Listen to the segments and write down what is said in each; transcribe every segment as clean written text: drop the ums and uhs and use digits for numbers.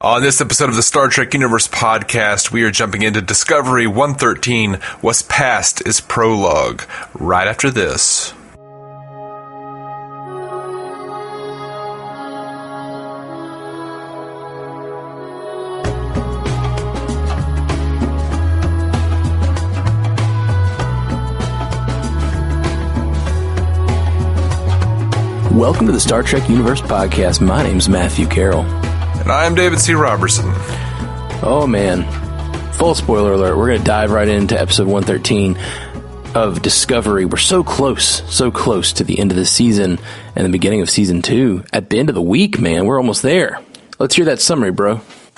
On this episode of the Star Trek Universe podcast, we are jumping into Discovery 113, What's Past is Prologue, right after this. Welcome to the Star Trek Universe podcast. My name's Matthew Carroll. And I'm David C. Robertson. Oh, man. Full spoiler alert. We're going to dive right into episode 113 of Discovery. We're so close to the end of the season and the beginning of season 2. At the end of the week, man, we're almost there. Let's hear that summary, bro.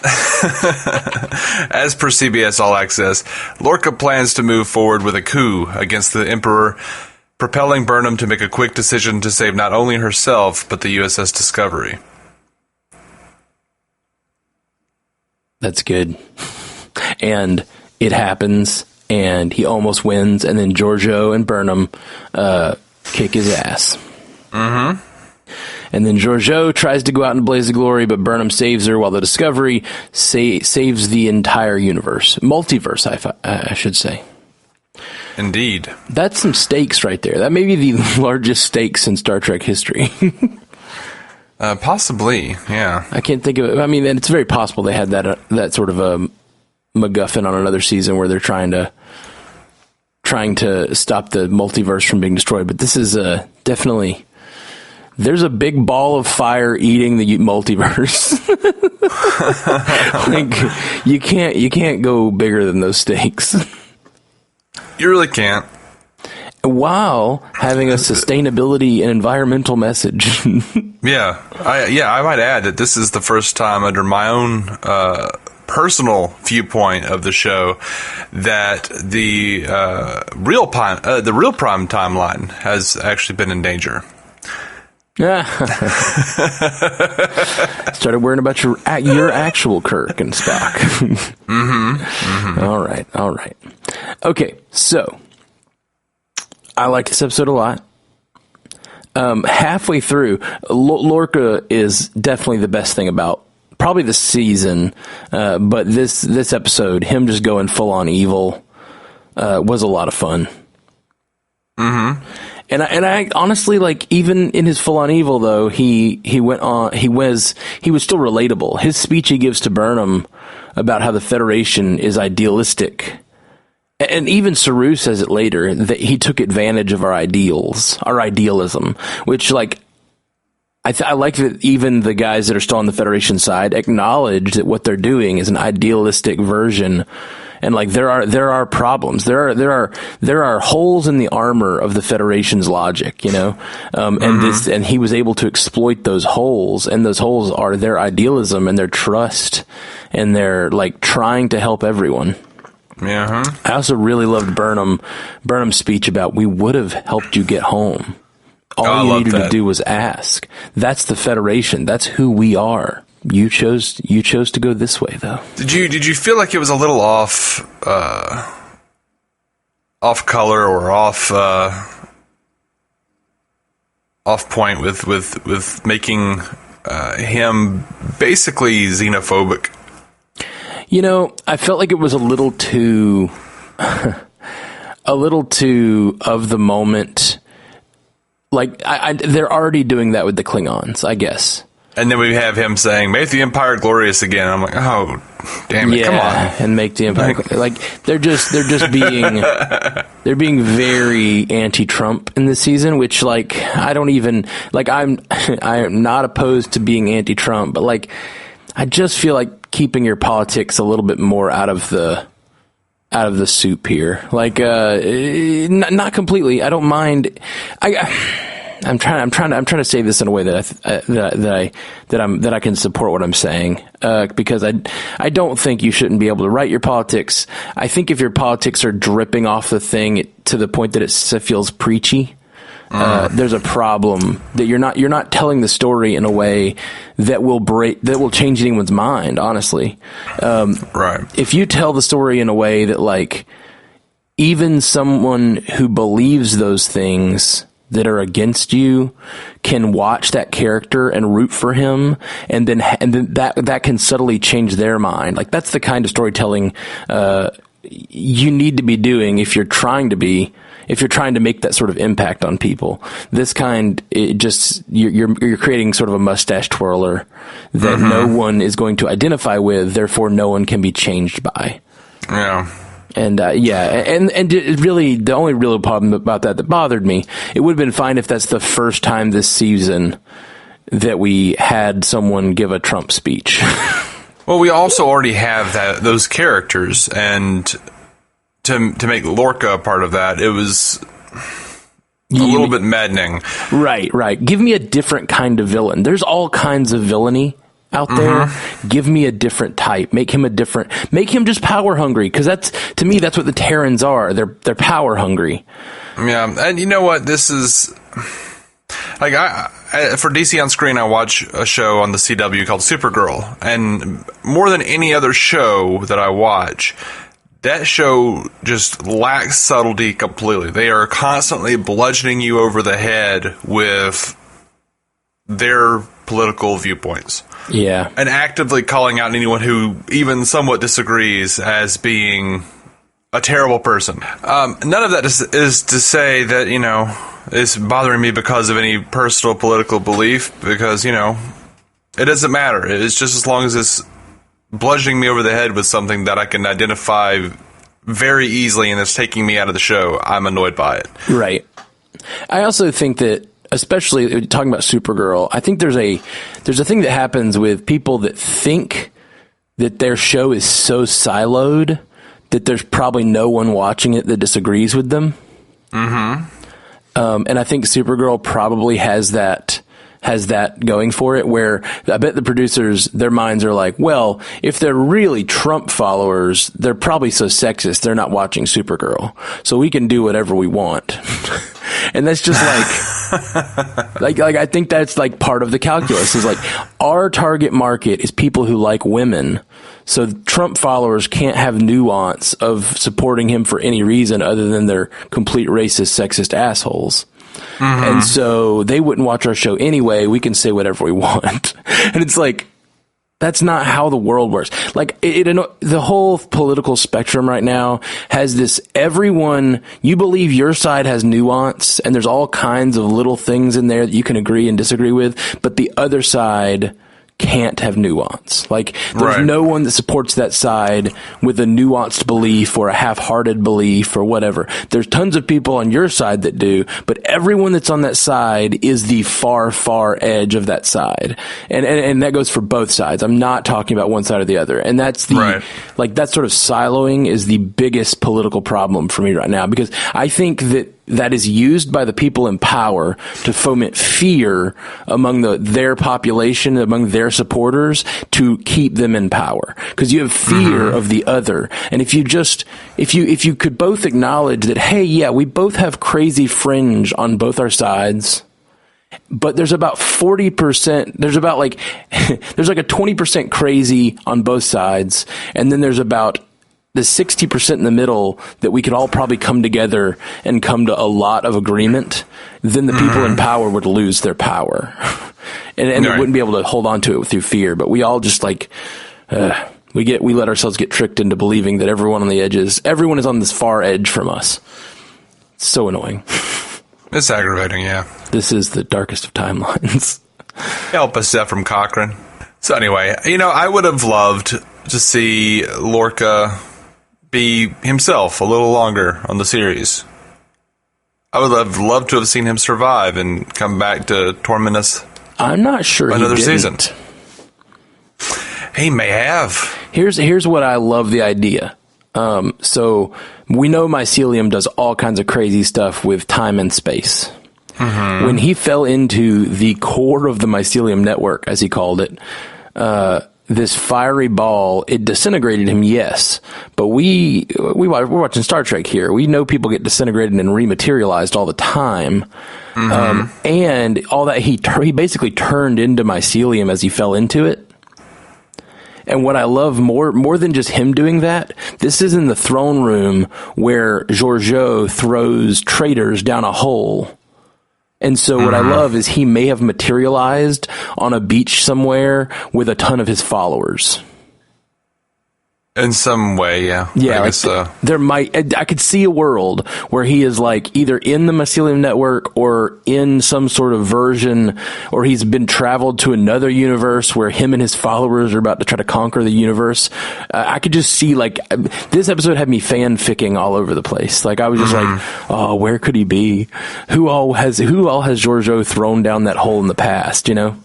As per CBS All Access, Lorca plans to move forward with a coup against the Emperor, propelling Burnham to make a quick decision to save not only herself, but the USS Discovery. That's good. And it happens, and he almost wins, and then Giorgio and Burnham kick his ass. Mm-hmm. And then Giorgio tries to go out in a blaze of glory, but Burnham saves her, while the Discovery saves the entire universe. Multiverse, I should say. Indeed. That's some stakes right there. That may be the largest stakes in Star Trek history. Possibly, yeah. I can't think of it. I mean, and it's very possible they had that sort of a MacGuffin on another season where they're trying to stop the multiverse from being destroyed. But this is definitely, there's a big ball of fire eating the multiverse. Like you can't go bigger than those stakes. You really can't. While having a sustainability and environmental message. Yeah, I might add that this is the first time under my own personal viewpoint of the show that the real prime timeline has actually been in danger. Started worrying about your actual Kirk and Spock. All right. Okay, so I like this episode a lot. Halfway through, Lorca is definitely the best thing about probably the season, but this episode, him just going full on evil, was a lot of fun. Mm-hmm. And I honestly, like, even in his full on evil though, he was still relatable. His speech he gives to Burnham about how the Federation is idealistic. And even Saru says it later, that he took advantage of our ideals, our idealism, which, like, I like that even the guys that are still on the Federation side acknowledge that what they're doing is an idealistic version. And, like, there are problems. There are holes in the armor of the Federation's logic, you know? And he was able to exploit those holes, and those holes are their idealism and their trust, and their, like, trying to help everyone. Yeah. I also really loved Burnham's speech about, we would have helped you get home. All you needed to do was ask. That's the Federation. That's who we are. You chose to go this way, though. Did you feel like it was a little off color or off point with making him basically xenophobic? You know, I felt like it was a little too of the moment. Like, they're already doing that with the Klingons, I guess. And then we have him saying, "Make the Empire glorious again." I'm like, oh, damn it, come on. And make the Empire, like, they're just being, they're being very anti-Trump in this season, which, like, I don't even, like, I am not opposed to being anti-Trump, but, like, I just feel like keeping your politics a little bit more out of the soup here. Like, not completely. I don't mind. I'm trying to say this in a way that I can support what I'm saying. Because I don't think you shouldn't be able to write your politics. I think if your politics are dripping off the thing to the point that it feels preachy, there's a problem that you're not telling the story in a way that will change anyone's mind, honestly. Right. If you tell the story in a way that, like, even someone who believes those things that are against you can watch that character and root for him, and then that can subtly change their mind. Like, that's the kind of storytelling you need to be doing if you're trying to make that sort of impact on people. This kind, you're creating sort of a mustache twirler that no one is going to identify with, therefore no one can be changed by. Yeah. And it really, the only real problem about that bothered me, it would have been fine if that's the first time this season that we had someone give a Trump speech. Well, we also already have those characters, and to make Lorca a part of that, it was a little bit maddening. Right. Give me a different kind of villain. There's all kinds of villainy out there. Give me a different type. Make him just power hungry, because to me that's what the Terrans are. They're power hungry. Yeah, and you know what? This is like for DC on Screen, I watch a show on the CW called Supergirl, and more than any other show that I watch, that show just lacks subtlety completely. They are constantly bludgeoning you over the head with their political viewpoints. Yeah. And actively calling out anyone who even somewhat disagrees as being a terrible person. None of that is to say that, it's bothering me because of any personal political belief, because, it doesn't matter. It's just as long as it's bludgeoning me over the head with something that I can identify very easily and it's taking me out of the show, I'm annoyed by it. Right. I also think that, especially talking about Supergirl, I think there's a thing that happens with people that think that their show is so siloed that there's probably no one watching it that disagrees with them. Mm-hmm. And I think Supergirl probably has that going for it, where I bet the producers, their minds are like, well, if they're really Trump followers, they're probably so sexist they're not watching Supergirl, so we can do whatever we want. And that's just like I think that's like part of the calculus, is like, our target market is people who like women, so Trump followers can't have nuance of supporting him for any reason other than they're complete racist, sexist assholes. Mm-hmm. And so they wouldn't watch our show anyway. We can say whatever we want. And it's like, that's not how the world works. Like, the whole political spectrum right now has this, you believe your side has nuance, and there's all kinds of little things in there that you can agree and disagree with, but the other side can't have nuance. Like, there's no one that supports that side with a nuanced belief or a half-hearted belief or whatever. There's tons of people on your side that do, but everyone that's on that side is the far, far edge of that side. And that goes for both sides. I'm not talking about one side or the other. And that's that sort of siloing is the biggest political problem for me right now, because I think that is used by the people in power to foment fear among their population, among their supporters, to keep them in power. Because you have fear of the other. And if you could both acknowledge that, hey, yeah, we both have crazy fringe on both our sides, but there's about 40%, there's like a 20% crazy on both sides, and then there's about the 60% in the middle that we could all probably come together and come to a lot of agreement, then the people in power would lose their power. and they wouldn't be able to hold on to it through fear. But we all just we let ourselves get tricked into believing that everyone on the edges, everyone is on this far edge from us. It's so annoying. It's aggravating, yeah. This is the darkest of timelines. Help us, Ephraim Cochran. So anyway, I would have loved to see Lorca be himself a little longer on the series. I would have loved to have seen him survive and come back to torment us. I'm not sure another he season. He may have. Here's what I love the idea. So we know mycelium does all kinds of crazy stuff with time and space. Mm-hmm. When he fell into the core of the mycelium network, as he called it, this fiery ball, it disintegrated him, yes. But we're watching Star Trek here. We know people get disintegrated and rematerialized all the time. Mm-hmm. And all that, he basically turned into mycelium as he fell into it. And what I love more than just him doing that, this is in the throne room where Georgiou throws traitors down a hole And so what I love is he may have materialized on a beach somewhere with a ton of his followers. In some way, yeah. Yeah, I guess so. I could see a world where he is like either in the mycelium network or in some sort of version, or he's been traveled to another universe where him and his followers are about to try to conquer the universe. I could just see, like, this episode had me fanficking all over the place. Like, I was just like, oh, where could he be? Who all has Giorgio thrown down that hole in the past, you know?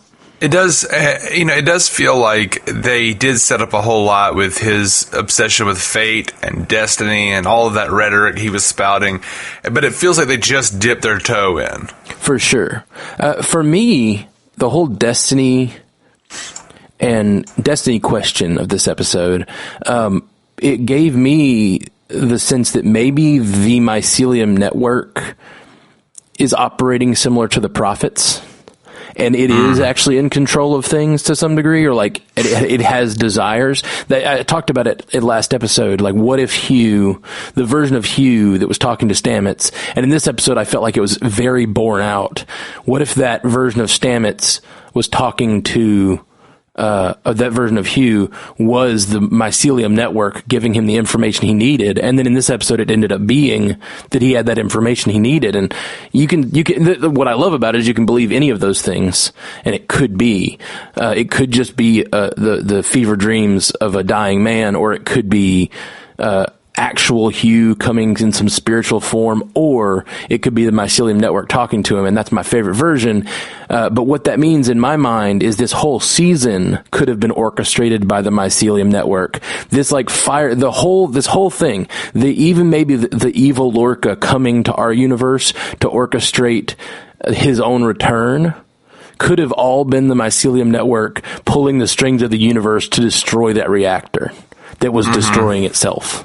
It does, it does feel like they did set up a whole lot with his obsession with fate and destiny and all of that rhetoric he was spouting, but it feels like they just dipped their toe in. For sure. For me, the whole destiny question of this episode, it gave me the sense that maybe the mycelium network is operating similar to the prophets. And it is actually in control of things to some degree, or like it has desires. I talked about it in last episode. Like, what if Hugh, the version of Hugh that was talking to Stamets, and in this episode I felt like it was very borne out. What if that version of Stamets was talking to that version of Hugh was the mycelium network giving him the information he needed, and then in this episode it ended up being that he had that information he needed. And you can what I love about it is you can believe any of those things, and it could just be the fever dreams of a dying man, or it could be actual Hugh coming in some spiritual form, or it could be the mycelium network talking to him, and that's my favorite version. But what that means in my mind is this whole season could have been orchestrated by the mycelium network. This this whole thing, even maybe the evil Lorca coming to our universe to orchestrate his own return could have all been the mycelium network pulling the strings of the universe to destroy that reactor that was destroying itself.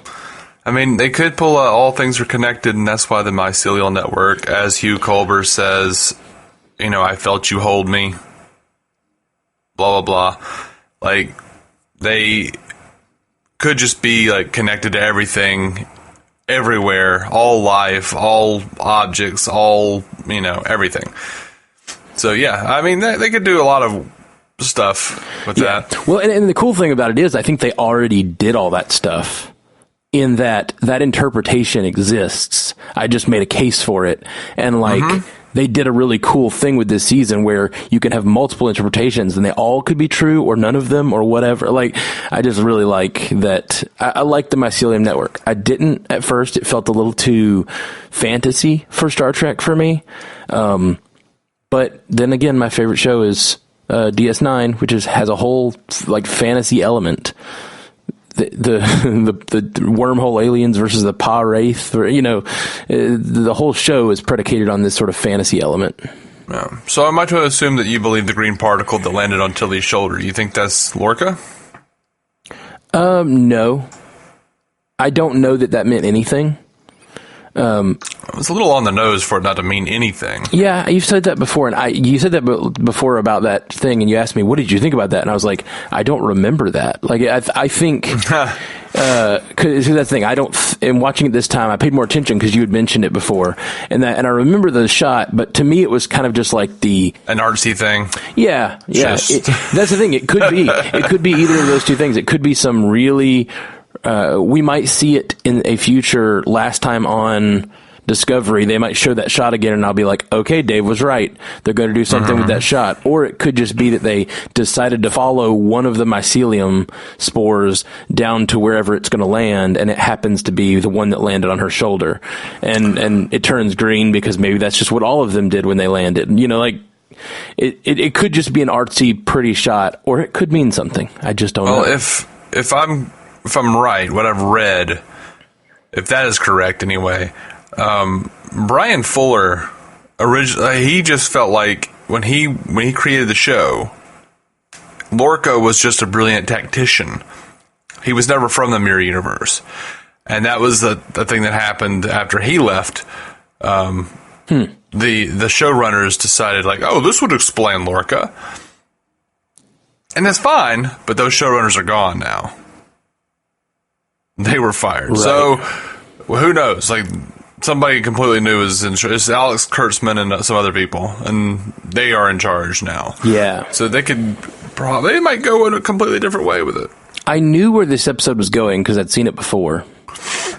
I mean, they could pull all things are connected, and that's why the mycelial network, as Hugh Culber says, I felt you hold me, blah, blah, blah. Like, they could just be, like, connected to everything, everywhere, all life, all objects, all, everything. So, yeah, I mean, they could do a lot of stuff with that. Well, and the cool thing about it is I think they already did all that stuff. In that interpretation exists. I just made a case for it. And they did a really cool thing with this season where you can have multiple interpretations and they all could be true or none of them or whatever. Like, I just really like that. I like the mycelium network. I didn't at first. It felt a little too fantasy for Star Trek for me. But then again, my favorite show is DS9, which has a whole like fantasy element. The wormhole aliens versus the Pa Wraith, the whole show is predicated on this sort of fantasy element. Yeah. So am I to assume that you believe the green particle that landed on Tilly's shoulder, you think that's Lorca? No. I don't know that meant anything. It was a little on the nose for it not to mean anything. Yeah, you've said that before, and you said that before about that thing, and you asked me, what did you think about that? And I was like, I don't remember that. Like, I think, cause that's the thing, in watching it this time, I paid more attention because you had mentioned it before, and I remember the shot, but to me it was kind of just like an artsy thing. Yeah. That's the thing, it could be either of those two things. It could be some really, we might see it in a future last time on Discovery. They might show that shot again and I'll be like, okay, Dave was right. They're going to do something with that shot. Or it could just be that they decided to follow one of the mycelium spores down to wherever it's going to land, and it happens to be the one that landed on her shoulder. And it turns green because maybe that's just what all of them did when they landed. It could just be an artsy, pretty shot, or it could mean something. I just don't know. Well, if I'm right, what I've read, if that is correct anyway, Brian Fuller originally, he just felt like when he created the show, Lorca was just a brilliant tactician. He was never from the mirror universe, and that was the thing that happened after he left. The showrunners decided, like, oh, this would explain Lorca, and that's fine. But those showrunners are gone now. They were fired. Right. So, who knows? Like, somebody completely new is in charge. It's Alex Kurtzman and some other people, and they are in charge now. Yeah. So they might go in a completely different way with it. I knew where this episode was going because I'd seen it before.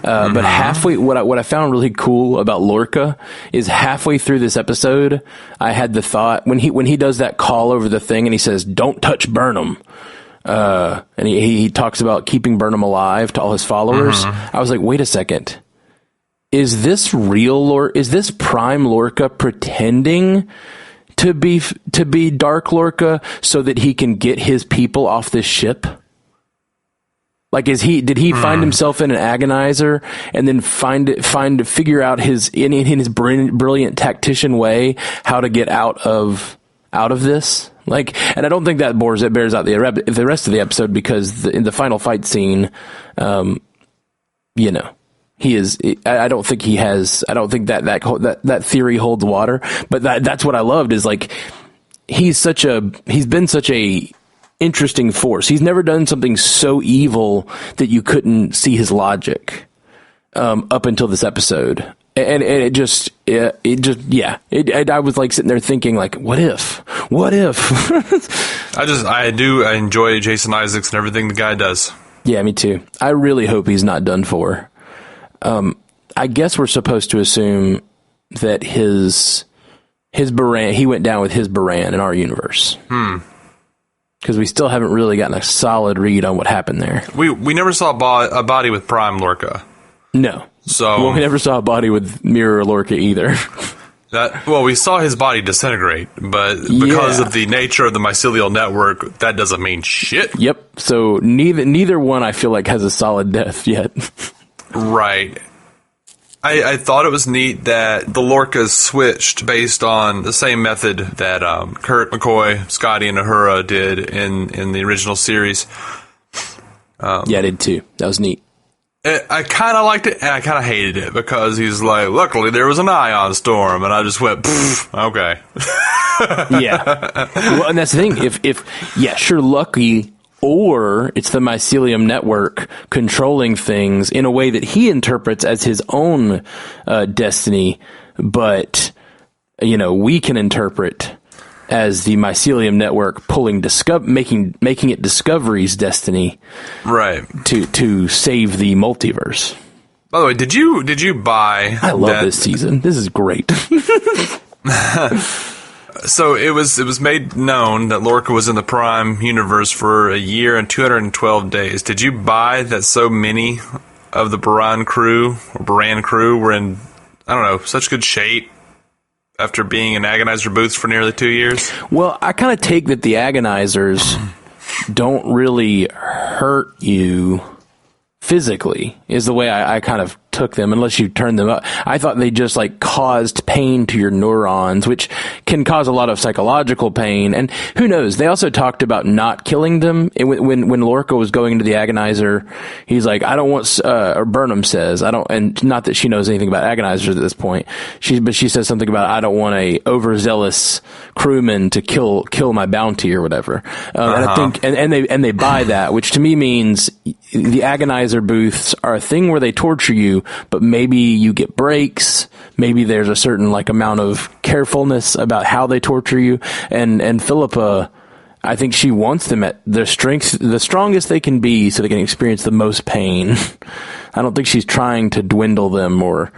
But halfway, what I found really cool about Lorca is halfway through this episode, I had the thought when he does that call over the thing and he says, "Don't touch Burnham," and he talks about keeping Burnham alive to all his followers. I was like, wait a second, is this real Lorca? Is this Prime Lorca pretending to be Dark Lorca so that he can get his people off this ship? Like, did he find himself in an agonizer and then figure out in his brilliant tactician way how to get out of this? Like, and I don't think that bears out the rest of the episode, because in the final fight scene, he is. I don't think he has. I don't think that theory holds water. But that's what I loved, is like he's been such a interesting force. He's never done something so evil that you couldn't see his logic up until this episode, and I was like sitting there thinking, like, what if? I enjoy Jason Isaacs and everything the guy does. Yeah, me too. I really hope he's not done for. I guess we're supposed to assume that his Baran, he went down with his Baran in our universe. Because we still haven't really gotten a solid read on what happened there. We never saw a body with Prime Lorca. No. So we never saw a body with Mirror Lorca either. We saw his body disintegrate, but because of the nature of the mycelial network, that doesn't mean shit. Yep. So neither one, I feel like, has a solid death yet. Right. I thought it was neat that the Lorcas switched based on the same method that Kurt, McCoy, Scotty, and Uhura did in the original series. I did too. That was neat. I kind of liked it, and I kind of hated it, because he's like, luckily there was an ion storm, and I just went, okay. Yeah. Well, and that's the thing. Sure, lucky, or it's the mycelium network controlling things in a way that he interprets as his own destiny, but we can interpret as the mycelium network making it Discovery's destiny, right? To save the multiverse. By the way, did you buy? I love this season. This is great. So it was made known that Lorca was in the Prime universe for a year and 212 days. Did you buy that so many of the Baran crew were in, I don't know, such good shape after being in agonizer booths for nearly 2 years? Well, I kind of take that the agonizers don't really hurt you physically, is the way I kind of took them, unless you turn them up. I thought they just like caused pain to your neurons, which can cause a lot of psychological pain. And who knows? They also talked about not killing them. When Lorca was going into the agonizer, he's like, I don't want, or Burnham says, I don't, and not that she knows anything about agonizers at this point. She says something about, I don't want a overzealous crewman to kill my bounty or whatever. And I think, and they buy that, which to me means the agonizer booths are a thing where they torture you, but maybe you get breaks. Maybe there's a certain like amount of carefulness about how they torture you. And Philippa, I think she wants them at the strongest they can be, so they can experience the most pain. I don't think she's trying to dwindle them or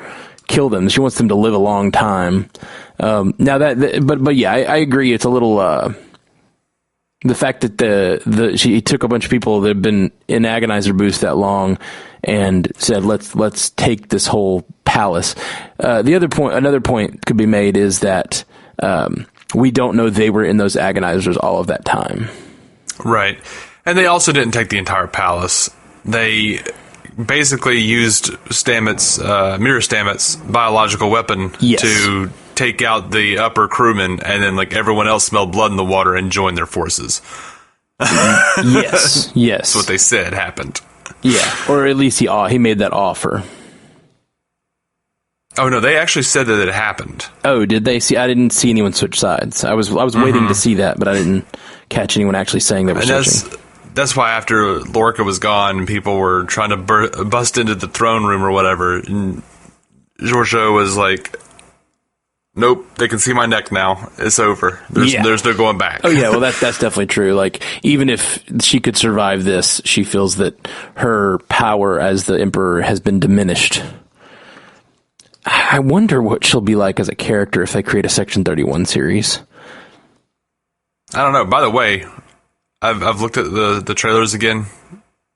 kill them. She wants them to live a long time. But yeah, I agree. It's a little, the fact that she took a bunch of people that have been in agonizer booths that long and said, let's take this whole palace. Another point could be made is that we don't know they were in those agonizers all of that time. Right. And they also didn't take the entire palace. They basically used Mirror Stamets' biological weapon to take out the upper crewmen, and then like everyone else smelled blood in the water and joined their forces. Yes. That's what they said happened. Yeah, or at least he made that offer. Oh no, they actually said that it happened. Oh, did they? See, I didn't see anyone switch sides. I was waiting to see that, but I didn't catch anyone actually saying they were switching. That's why after Lorca was gone, people were trying to bust into the throne room or whatever. And Georgiou was like, nope, they can see my neck now. It's over. There's no going back. Oh yeah, well that's definitely true. Like, even if she could survive this, she feels that her power as the Emperor has been diminished. I wonder what she'll be like as a character if they create a Section 31 series. I don't know. By the way, I've looked at the trailers again.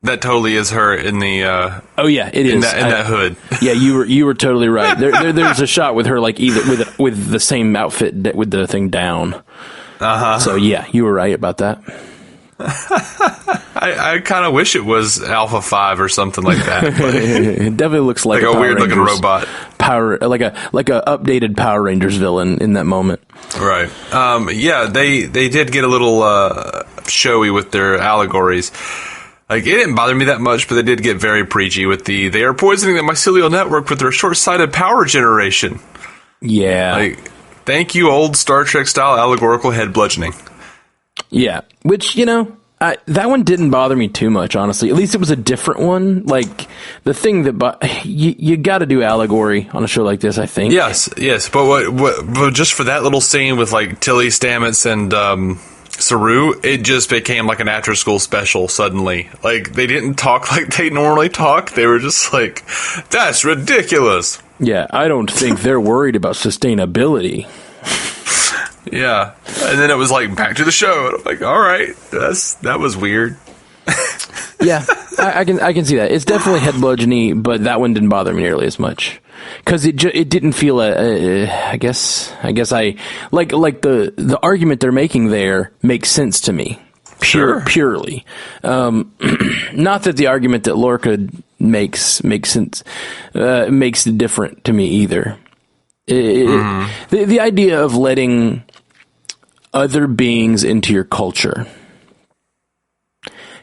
That totally is her in the. Oh yeah, it is in that hood. Yeah, you were totally right. There's a shot with her like either with the same outfit with the thing down. So yeah, you were right about that. I kind of wish it was Alpha 5 or something like that. It definitely looks like a weird looking robot. Like a updated Power Rangers villain in that moment. Right. Yeah, they did get a little showy with their allegories. Like, it didn't bother me that much, but they did get very preachy with they are poisoning the mycelial network with their short-sighted power generation. Yeah. Like, thank you, old Star Trek style allegorical head bludgeoning. Yeah, which, that one didn't bother me too much, honestly. At least it was a different one. Like, the thing that you got to do allegory on a show like this, I think. Yes. But just for that little scene with like Tilly Stamets and Saru, it just became like an after-school special suddenly. Like, they didn't talk like they normally talk. They were just like, that's ridiculous. Yeah, I don't think they're worried about sustainability. Yeah, and then it was like back to the show, and I'm like, all right, that was weird. Yeah, I can see that. It's definitely head bludgeony, but that one didn't bother me nearly as much because it didn't feel I guess I like the argument they're making there makes sense to me. Purely. Not that the argument that Lorca makes sense, makes it different to me either. The idea of letting other beings into your culture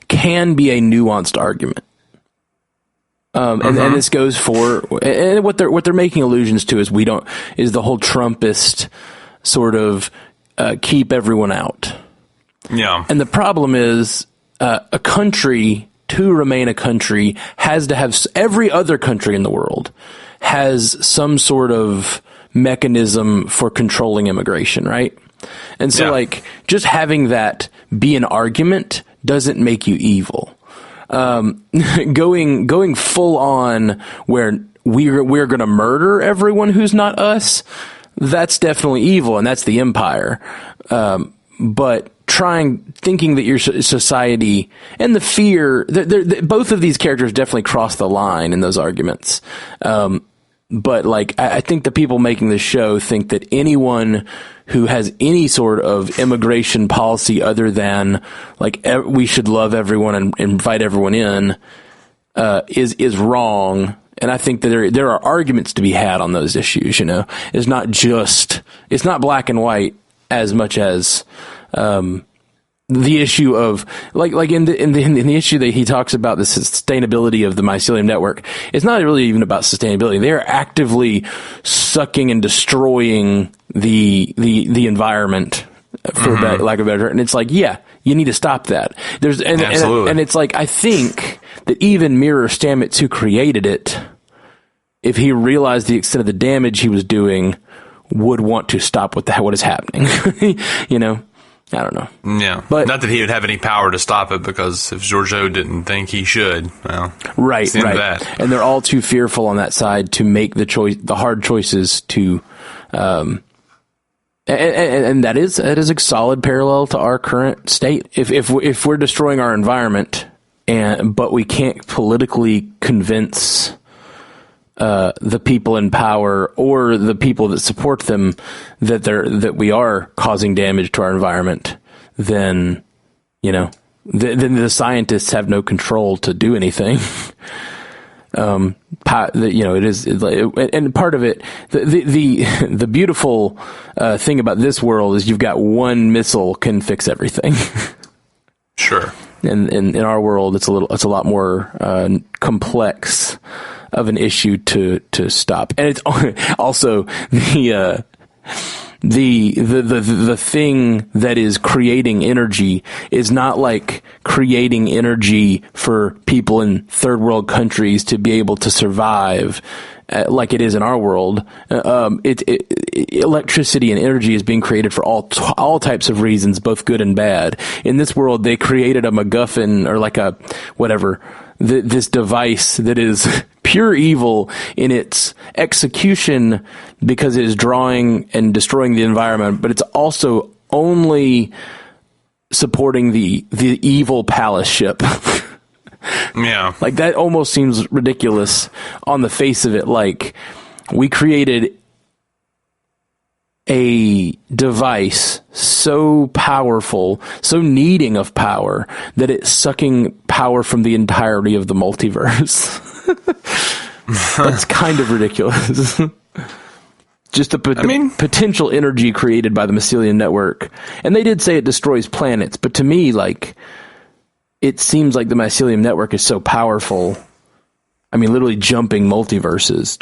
can be a nuanced argument. And this goes for, and what they're making allusions to is the whole Trumpist sort of, keep everyone out. Yeah. And the problem is, a country, to remain a country, has to have, every other country in the world has some sort of mechanism for controlling immigration, right? And so, just having that be an argument doesn't make you evil. Going full on where we're going to murder everyone who's not us, that's definitely evil, and that's the Empire. But thinking that your society and the fear, both of these characters definitely cross the line in those arguments. But I think the people making this show think that anyone who has any sort of immigration policy other than we should love everyone and invite everyone in, is wrong. And I think that there are arguments to be had on those issues. It's not black and white as much as, the issue of in the issue that he talks about the sustainability of the mycelium network, it's not really even about sustainability. They are actively sucking and destroying the environment, for lack of a better. And it's you need to stop that. Absolutely. And it's I think that even Mirror Stamets, who created it, if he realized the extent of the damage he was doing, would want to stop what is happening. I don't know. Yeah. But not that he would have any power to stop it, because if Georgiou didn't think he should, well, right. That. And they're all too fearful on that side to make the hard choices to, and that is a solid parallel to our current state. If we're destroying our environment but we can't politically convince the people in power or the people that support them that we are causing damage to our environment, then then the scientists have no control to do anything. It is, and part of it, the beautiful thing about this world is you've got one missile can fix everything. Sure. And in our world, it's a lot more complex of an issue to stop. And it's also the thing that is creating energy is not like creating energy for people in third world countries to be able to survive like it is in our world. Electricity and energy is being created for all types of reasons, both good and bad. In this world, they created a MacGuffin or like a whatever, this device that is pure evil in its execution because it is drawing and destroying the environment, but it's also only supporting the evil palace ship. Yeah. Like, that almost seems ridiculous on the face of it. Like, we created a device so powerful, so needing of power, that it's sucking power from the entirety of the multiverse. That's kind of ridiculous. Just the potential energy created by the mycelium network. And they did say it destroys planets, but to me, like, it seems like the mycelium network is so powerful. I mean, literally jumping multiverses,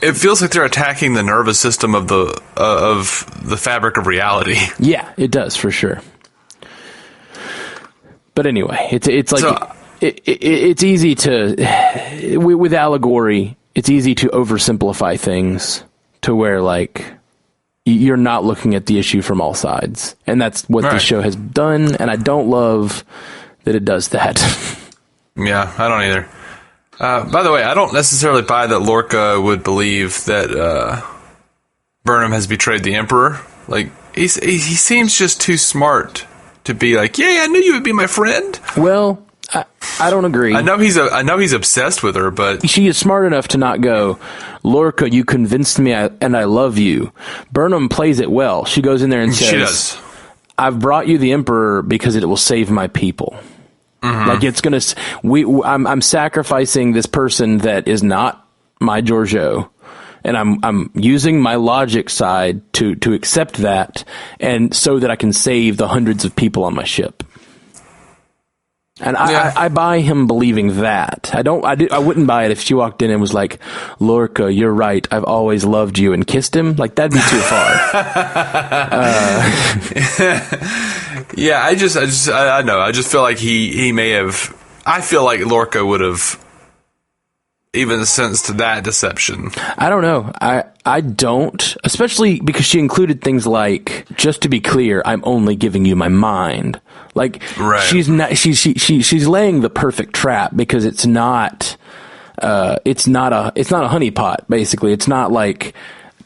It feels like they're attacking the nervous system of the fabric of reality. Yeah, it does for sure. But anyway, it's like it's easy to with allegory. It's easy to oversimplify things to where like you're not looking at the issue from all sides, and that's what this show has done. And I don't love that it does that. Yeah, I don't either. By the way, I don't necessarily buy that Lorca would believe that Burnham has betrayed the Emperor. Like, he seems just too smart to be like, yeah, I knew you would be my friend. Well, I don't agree. I know he's obsessed with her, but she is smart enough to not go, Lorca, you convinced me and I love you. Burnham plays it well. She goes in there and says, she does. I've brought you the Emperor because it will save my people. Mm-hmm. Like, it's gonna. I'm sacrificing this person that is not my Giorgio, and I'm using my logic side to accept that, and so that I can save the hundreds of people on my ship. And I buy him believing that. I wouldn't buy it if she walked in and was like, Lorca, you're right. I've always loved you, and kissed him. Like, that'd be too far. Yeah, I know. I just feel like he may have. I feel like Lorca would have even sensed that deception. I don't know. I don't, especially because she included things like, just to be clear, I'm only giving you my mind. Like, she's laying the perfect trap because it's not a honeypot, basically. It's not like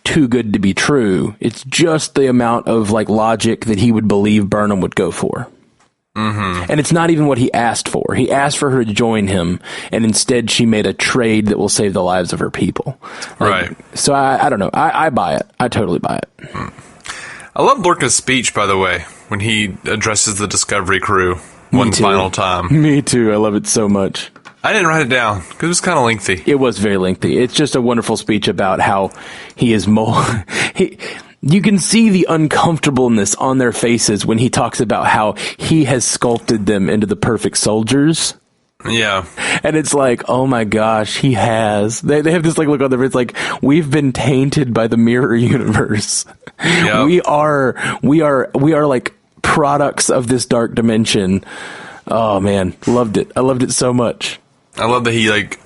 too good to be true. It's just the amount of like logic that he would believe Burnham would go for. Mm-hmm. And it's not even what he asked for. He asked for her to join him, and instead she made a trade that will save the lives of her people. Like, right. So I don't know. I buy it. I totally buy it. I love Lorca's speech, by the way, when he addresses the Discovery crew one final time. Me too. I love it so much. I didn't write it down because it was kind of lengthy. It was very lengthy. It's just a wonderful speech about how he is you can see the uncomfortableness on their faces when he talks about how he has sculpted them into the perfect soldiers. Yeah. And it's like, oh my gosh, he has. They have this like look on their face like, we've been tainted by the mirror universe. Yep. We are like products of this dark dimension. Oh man, loved it. I loved it so much. I love that he like,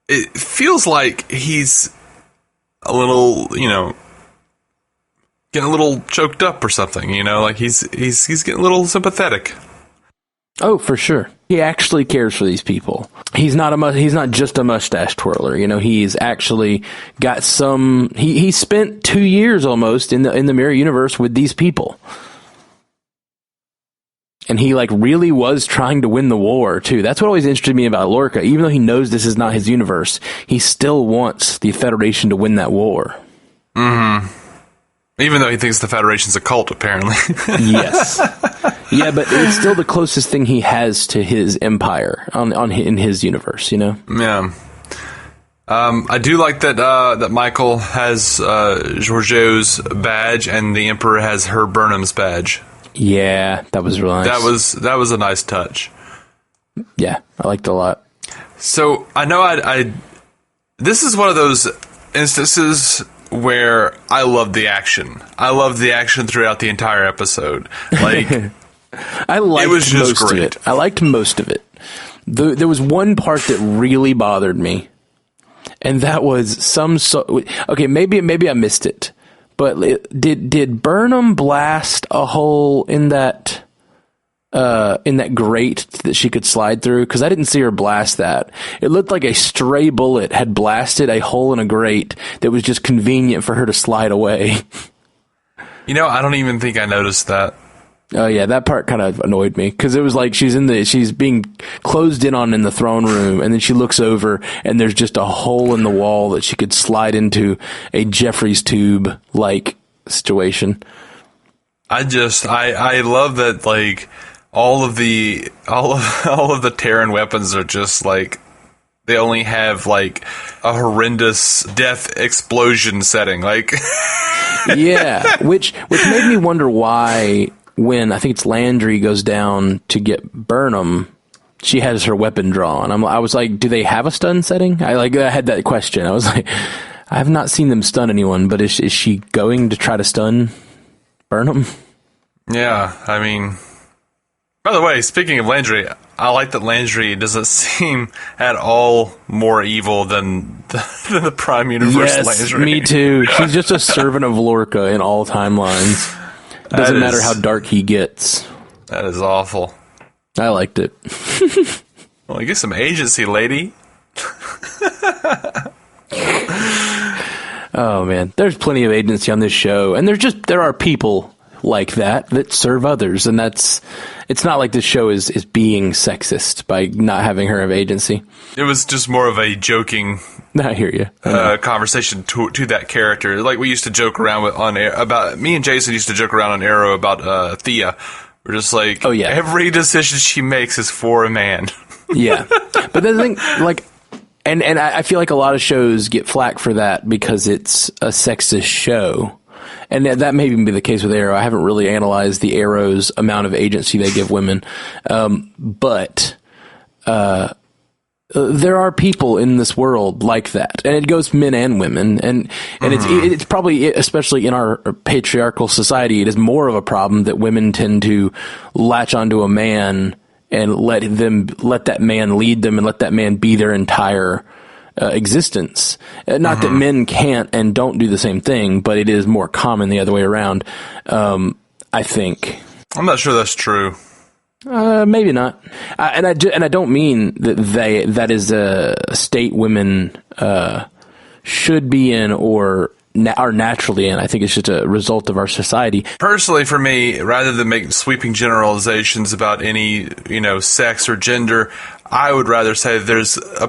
it feels like he's a little, getting a little choked up or something, like he's getting a little sympathetic. Oh, for sure. He actually cares for these people. He's not just a mustache twirler. He's actually got some. He spent 2 years almost in the mirror universe with these people, and he like really was trying to win the war too. That's what always interested me about Lorca. Even though he knows this is not his universe, he still wants the Federation to win that war. Mm-hmm. Even though he thinks the Federation's a cult, apparently. Yes. Yeah, but it's still the closest thing he has to his empire in his universe, Yeah. I do like that Michael has Giorgio's badge and the Emperor has her Burnham's badge. Yeah, that was really nice. That was a nice touch. Yeah, I liked it a lot. So I know this is one of those instances where I loved the action. I loved the action throughout the entire episode. Like, I liked it was just most great. of it. I liked most of it. There was one part that really bothered me, and that was okay, maybe I missed it, but did Burnham blast a hole in that grate that she could slide through? Because I didn't see her blast that. It looked like a stray bullet had blasted a hole in a grate that was just convenient for her to slide away. You know, I don't even think I noticed that. Oh yeah, that part kind of annoyed me because it was like she's being closed in on in the throne room, and then she looks over and there's just a hole in the wall that she could slide into, a Jeffrey's tube like situation. I love that, like, all of the Terran weapons are just like, they only have like a horrendous death explosion setting, like. Yeah, which made me wonder why, when I think it's Landry goes down to get Burnham, she has her weapon drawn. I was like, do they have a stun setting? I had that question. I was like, I have not seen them stun anyone, but is she going to try to stun Burnham? Yeah, I mean, by the way, speaking of Landry, I like that Landry doesn't seem at all more evil than the Prime Universe Landry. Me too. She's just a servant of Lorca in all timelines. Doesn't matter how dark he gets. That is awful. I liked it. Well, you get some agency, lady. Oh man, there's plenty of agency on this show, and there are people like that serve others, and it's not like this show is being sexist by not having her have agency. It was just more of a joking. I hear you. Conversation to that character. Like, we used to joke around about me and Jason used to joke around on Arrow about Thea. We're just like, oh yeah, every decision she makes is for a man. Yeah, but the thing, like, and I feel like a lot of shows get flack for that because it's a sexist show. And that may even be the case with Arrow. I haven't really analyzed the Arrow's amount of agency they give women. But there are people in this world like that. And it goes men and women. And it's probably, especially in our patriarchal society, it is more of a problem that women tend to latch onto a man and let that man lead them and let that man be their entire existence. Not that men can't and don't do the same thing, but it is more common the other way around. I think. I'm not sure that's true. Maybe not. And I don't mean that is a state women should be in or are naturally in. I think it's just a result of our society. Personally, for me, rather than make sweeping generalizations about any, sex or gender, I would rather say there's a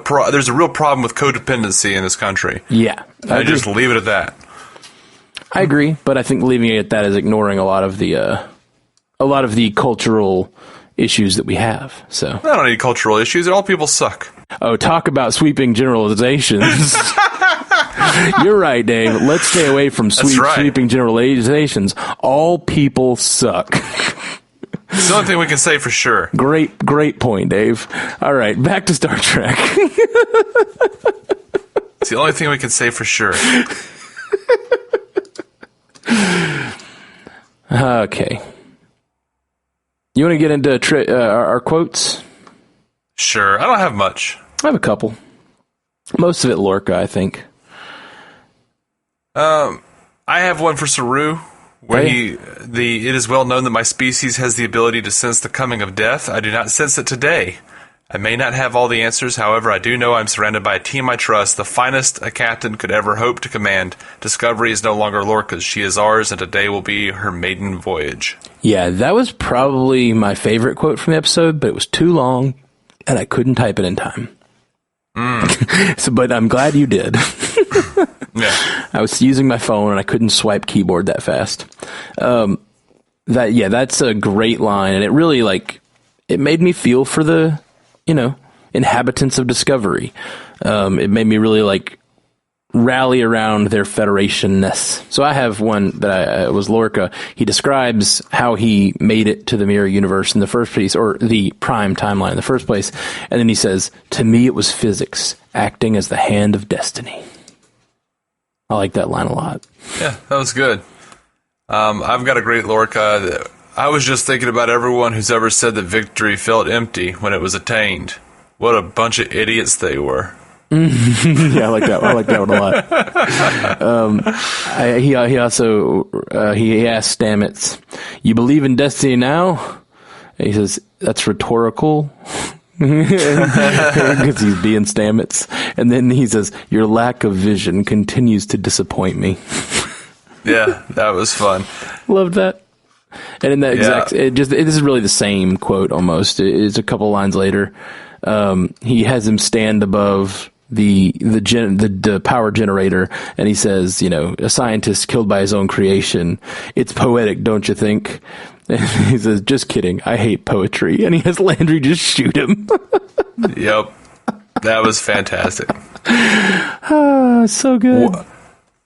real problem with codependency in this country. Yeah. I just leave it at that. I agree, but I think leaving it at that is ignoring a lot of the cultural issues that we have. So I don't need cultural issues. All people suck. Oh, talk about sweeping generalizations. You're right, Dave. Let's stay away from sweeping generalizations. All people suck. It's the only thing we can say for sure. Great point, Dave. All right, back to Star Trek. It's the only thing we can say for sure. Okay. You want to get into our quotes? Sure. I don't have much. I have a couple. Most of it Lorca, I think. I have one for Saru, where it is well known that my species has the ability to sense the coming of death. I do not sense it today. I may not have all the answers, however, I do know I'm surrounded by a team I trust, the finest a captain could ever hope to command. Discovery is no longer Lorca's. She is ours, and today will be her maiden voyage. Yeah, that was probably my favorite quote from the episode, but it was too long, and I couldn't type it in time. But I'm glad you did. Yeah. I was using my phone, and I couldn't swipe keyboard that fast. That's a great line, and it really, it made me feel for the inhabitants of Discovery. It made me really rally around their federation-ness. So I have one that was Lorca. He describes how he made it to the Mirror Universe in the first place, or the Prime timeline in the first place. And then he says, "To me it was physics, acting as the hand of destiny." I like that line a lot. Yeah, that was good. I've got a great Lorca. I was just thinking about everyone who's ever said that victory felt empty when it was attained. What a bunch of idiots they were. Yeah, I like that. I like that one a lot. He also asked Stamets, "You believe in destiny now?" And he says, "That's rhetorical." Because he's being Stamets. And then he says, "Your lack of vision continues to disappoint me." Yeah, that was fun. Loved that. And in that this is really the same quote almost. It's a couple lines later. He has him stand above the power generator, and he says, a scientist killed by his own creation. It's poetic, don't you think? And he says, "Just kidding. I hate poetry." And he has Landry just shoot him. Yep. That was fantastic. So good.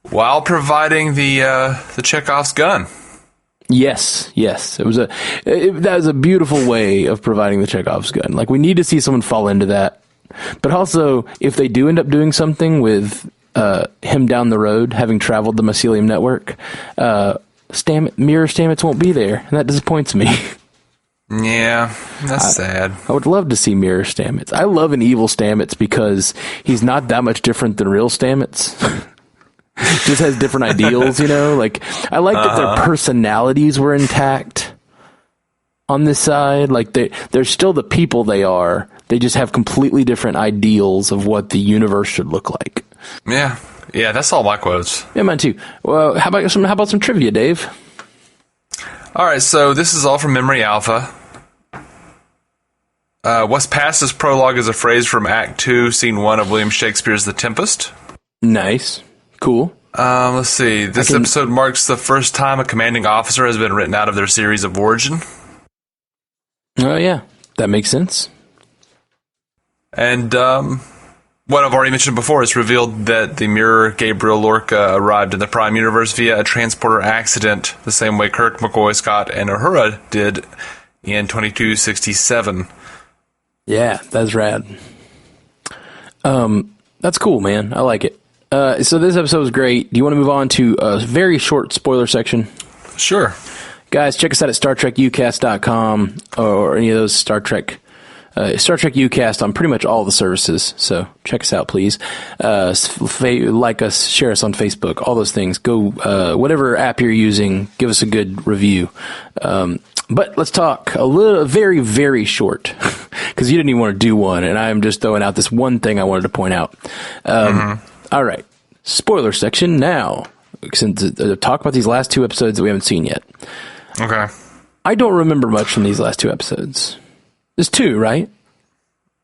While providing the Chekhov's gun. Yes. That was a beautiful way of providing the Chekhov's gun. Like, we need to see someone fall into that. But also, if they do end up doing something with him down the road, having traveled the mycelium network, Mirror Stamets won't be there, and that disappoints me. Yeah, that's sad. I would love to see Mirror Stamets. I love an evil Stamets because he's not that much different than real Stamets. Just has different ideals, Like, I like that their personalities were intact on this side. Like, they're still the people they are. They just have completely different ideals of what the universe should look like. Yeah, that's all my quotes. Yeah, mine too. Well, how about some trivia, Dave? All right, so this is all from Memory Alpha. What's passed as prologue is a phrase from Act 2, Scene 1 of William Shakespeare's The Tempest. Nice. Cool. Let's see. This episode marks the first time a commanding officer has been written out of their series of origin. Oh, yeah. That makes sense. And what I've already mentioned before, it's revealed that the mirror Gabriel Lorca arrived in the Prime Universe via a transporter accident, the same way Kirk, McCoy, Scott, and Uhura did in 2267. Yeah, that's rad. That's cool, man. I like it. So this episode was great. Do you want to move on to a very short spoiler section? Sure. Guys, check us out at StarTrekUcast.com or any of those Star Trek UCast on pretty much all the services. So check us out, please. Like us, share us on Facebook, all those things. Go, whatever app you're using, give us a good review. But let's talk very, very short, because you didn't even want to do one, and I'm just throwing out this one thing I wanted to point out. All right. Spoiler section now. Since talk about these last two episodes that we haven't seen yet. Okay. I don't remember much from these last two episodes. There's two, right?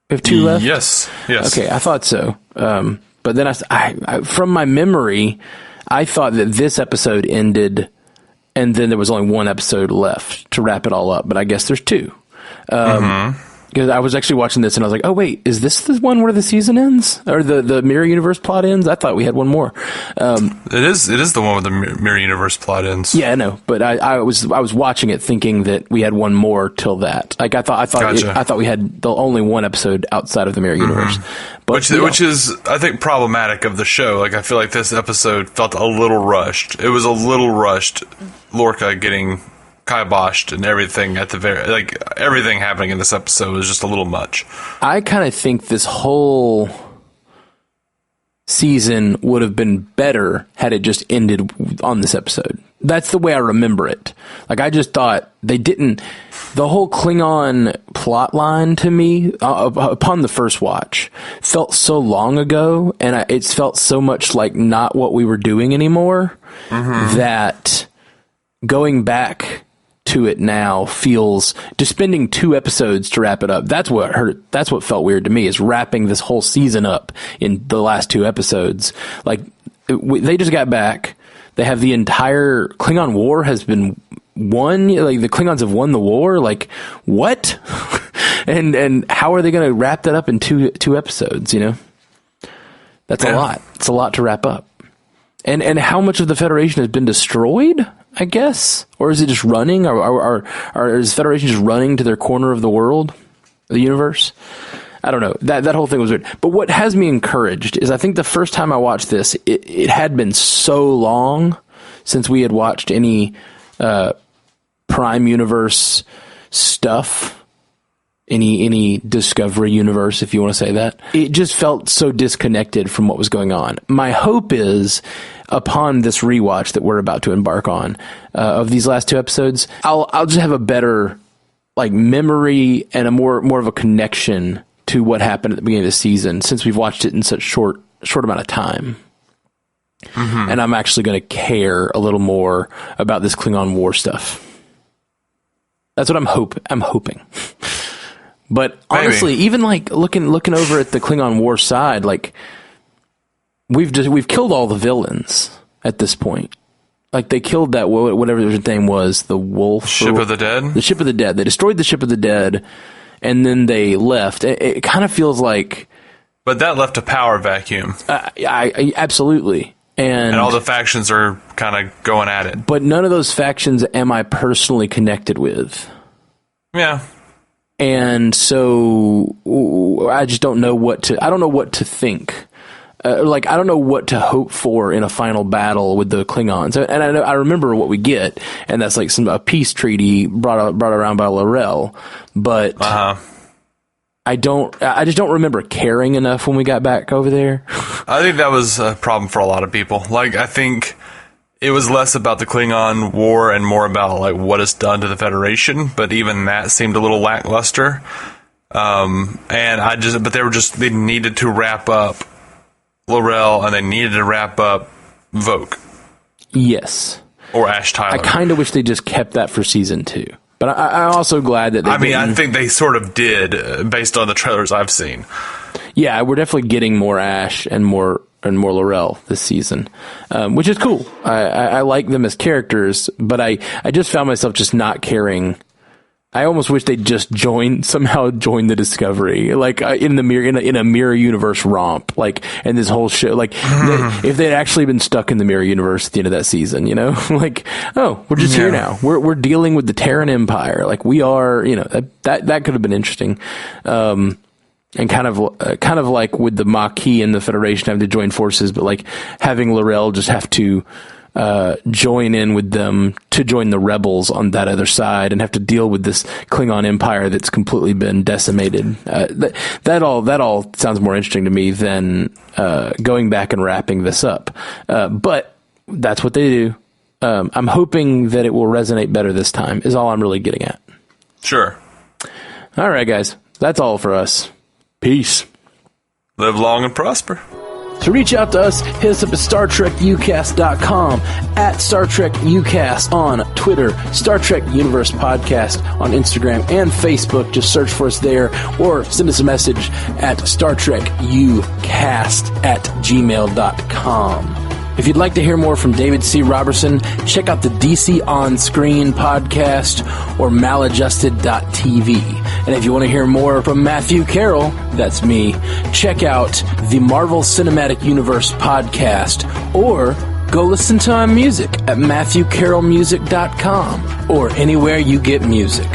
We have two left? Yes. Okay, I thought so. But then I from my memory, I thought that this episode ended and then there was only one episode left to wrap it all up. But I guess there's two. Because I was actually watching this and I was like, oh, wait, is this the one where the season ends? Or the Mirror Universe plot ends? I thought we had one more. It is the one where the Mirror Universe plot ends. Yeah, I know. But I was watching it thinking that we had one more till that. Like, I thought Gotcha. I thought we had the only one episode outside of the Mirror Universe. But Which is, I think, problematic of the show. Like, I feel like this episode felt a little rushed. It was a little rushed. Lorca getting kiboshed and everything at the everything happening in this episode was just a little much. I kind of think this whole season would have been better had it just ended on this episode. That's the way I remember it. Like, I just thought the whole Klingon plot line to me upon the first watch felt so long ago, and it felt so much like not what we were doing anymore, that going back to it now feels, just spending 2 episodes to wrap it up. That's what hurt. That's what felt weird to me, is wrapping this whole season up in the last 2 episodes. Like, they just got back. They have the entire Klingon war has been won. Like, the Klingons have won the war. Like, what? and how are they going to wrap that up in two episodes? You know, that's a lot. It's a lot to wrap up. And how much of the Federation has been destroyed, I guess? Or is it just running? Or is Federation just running to their corner of the world, the universe? I don't know. That whole thing was weird. But what has me encouraged is I think the first time I watched this, it had been so long since we had watched any Prime Universe stuff. Any Discovery universe, if you want to say that. It just felt so disconnected from what was going on. My hope is, upon this rewatch that we're about to embark on, of these last 2 episodes, I'll just have a better memory and a more of a connection to what happened at the beginning of the season, since we've watched it in such short amount of time. Mm-hmm. And I'm actually going to care a little more about this Klingon War stuff. That's what I'm hoping. But honestly, even looking over at the Klingon War side, we've killed all the villains at this point. They killed that whatever their name was, the Wolf Ship of the Dead. The Ship of the Dead. They destroyed the Ship of the Dead, and then they left. It kind of feels like, but that left a power vacuum. I absolutely, and all the factions are kind of going at it. But none of those factions am I personally connected with. Yeah. And so I just don't know I don't know what to think. I don't know what to hope for in a final battle with the Klingons. And I remember what we get, and that's a peace treaty brought around by L'Rell. But I just don't remember caring enough when we got back over there. I think that was a problem for a lot of people. I think it was less about the Klingon War and more about what it's done to the Federation, but even that seemed a little lackluster. But they needed to wrap up L'Rell, and they needed to wrap up Voq. Yes. Or Ash Tyler. I kind of wish they just kept that for season 2. But I'm also glad that they I think they sort of did, based on the trailers I've seen. Yeah, we're definitely getting more Ash and more L'Rell this season, which is cool. I like them as characters, but I just found myself just not caring. I almost wish they'd just somehow join the Discovery, in a mirror universe romp, and this whole show, if they'd actually been stuck in the mirror universe at the end of that season, we're just here now. We're dealing with the Terran Empire, we are, that could have been interesting. And kind of like with the Maquis and the Federation having to join forces, but having L'Rell just have to join in with them to join the rebels on that other side and have to deal with this Klingon Empire that's completely been decimated. That all sounds more interesting to me than going back and wrapping this up. But that's what they do. I'm hoping that it will resonate better this time, is all I'm really getting at. Sure. All right, guys. That's all for us. Peace. Live long and prosper. To reach out to us, hit us up at StarTrekUcast.com, at Star Trek Ucast on Twitter, Star Trek Universe Podcast on Instagram and Facebook. Just search for us there, or send us a message at StarTrekUcast@gmail.com. If you'd like to hear more from David C. Robertson, check out the DC On Screen podcast or maladjusted.tv. And if you want to hear more from Matthew Carroll, that's me, check out the Marvel Cinematic Universe podcast, or go listen to my music at MatthewCarrollmusic.com or anywhere you get music.